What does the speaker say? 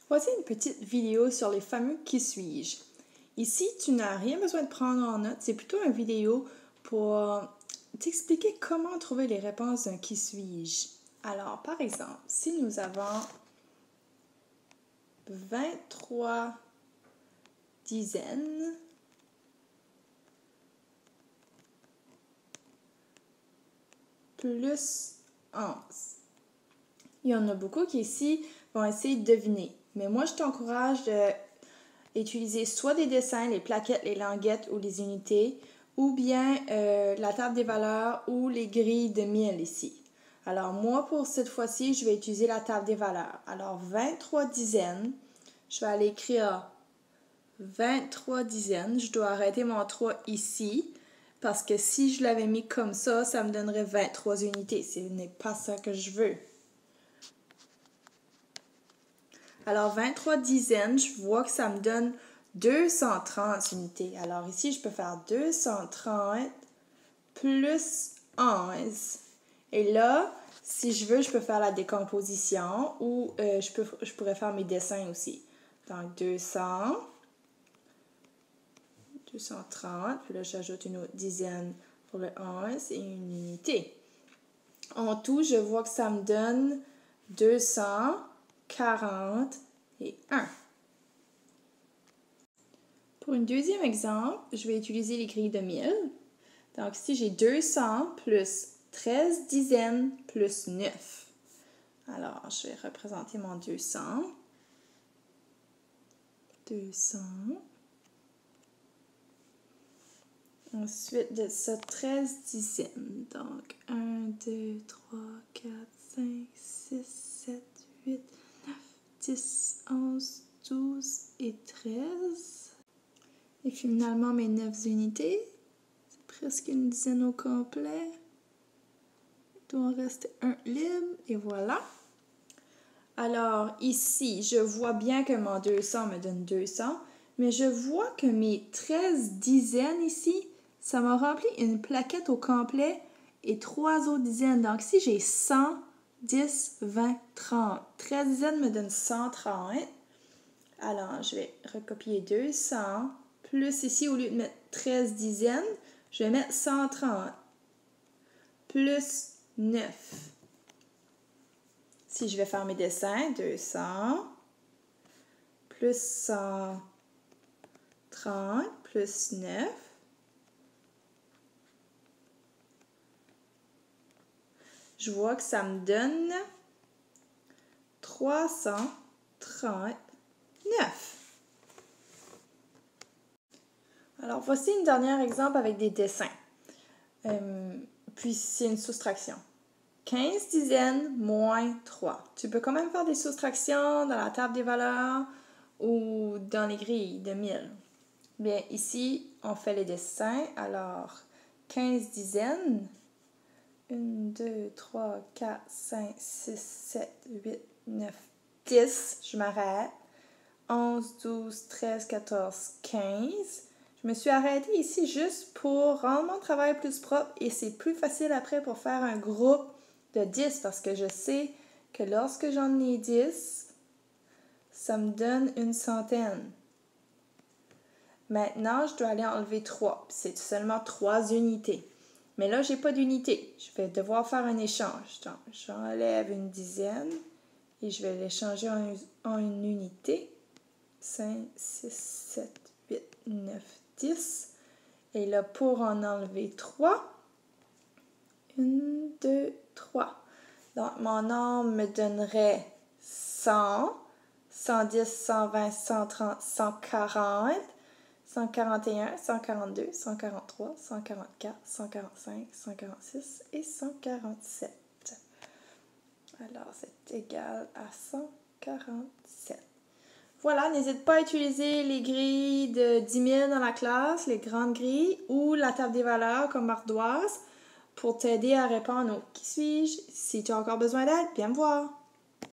Voici une petite vidéo sur les fameux qui suis-je. Ici, tu n'as rien besoin de prendre en note, c'est plutôt une vidéo pour t'expliquer comment trouver les réponses d'un qui suis-je. Alors, par exemple, si nous avons 23 dizaines plus 11. Il y en a beaucoup qui ici vont essayer de deviner. Mais moi, je t'encourage d'utiliser soit des dessins, les plaquettes, les languettes ou les unités, ou bien la table des valeurs ou les grilles de 1000 ici. Alors moi, pour cette fois-ci, je vais utiliser la table des valeurs. Alors 23 dizaines, je vais aller écrire 23 dizaines. Je dois arrêter mon 3 ici. Parce que si je l'avais mis comme ça me donnerait 23 unités. Ce n'est pas ça que je veux. Alors, 23 dizaines, je vois que ça me donne 230 unités. Alors ici, je peux faire 230 plus 11. Et là, si je veux, je peux faire la décomposition ou je pourrais faire mes dessins aussi. Donc, 200, 230, puis là, j'ajoute une autre dizaine pour le 11 et une unité. En tout, je vois que ça me donne 240 et 1. Pour un deuxième exemple, je vais utiliser les grilles de 1000. Donc ici, j'ai 200 plus 13 dizaines plus 9. Alors, je vais représenter mon 200. 200. Ensuite de ça, 13 dizaines. Donc, 1, 2, 3, 4, 5, 6, 7, 8, 9, 10, 11, 12 et 13. Et finalement, mes 9 unités. C'est presque une dizaine au complet. Il doit en rester un libre. Et voilà. Alors, ici, je vois bien que mon 200 me donne 200. Mais je vois que mes 13 dizaines ici, ça m'a rempli une plaquette au complet et 3 autres dizaines. Donc, si j'ai 100, 10, 20, 30. 13 dizaines me donne 130. Alors, je vais recopier 200. Plus ici, au lieu de mettre 13 dizaines, je vais mettre 130. Plus 9. Si je vais faire mes dessins, 200. Plus 130. Plus 9. Je vois que ça me donne 339. Alors, voici un dernier exemple avec des dessins. Puis, c'est une soustraction. 15 dizaines moins 3. Tu peux quand même faire des soustractions dans la table des valeurs ou dans les grilles de 1000. Bien, ici, on fait les dessins. Alors, 15 dizaines. 1, 2, 3, 4, 5, 6, 7, 8, 9, 10. Je m'arrête. 11, 12, 13, 14, 15. Je me suis arrêtée ici juste pour rendre mon travail plus propre et c'est plus facile après pour faire un groupe de 10 parce que je sais que lorsque j'en ai 10, ça me donne une centaine. Maintenant, je dois aller enlever 3. C'est seulement 3 unités. Mais là, je n'ai pas d'unité. Je vais devoir faire un échange. Donc, j'enlève une dizaine et je vais l'échanger en une unité. 5, 6, 7, 8, 9, 10. Et là, pour en enlever 3, 1, 2, 3. Donc, mon nombre me donnerait 100, 110, 120, 130, 140, 141, 142, 143, 144, 145, 146 et 147. Alors, c'est égal à 147. Voilà, n'hésite pas à utiliser les grilles de 10 000 dans la classe, les grandes grilles, ou la table des valeurs comme ardoise pour t'aider à répondre au « Qui suis-je ?» Si tu as encore besoin d'aide, viens me voir.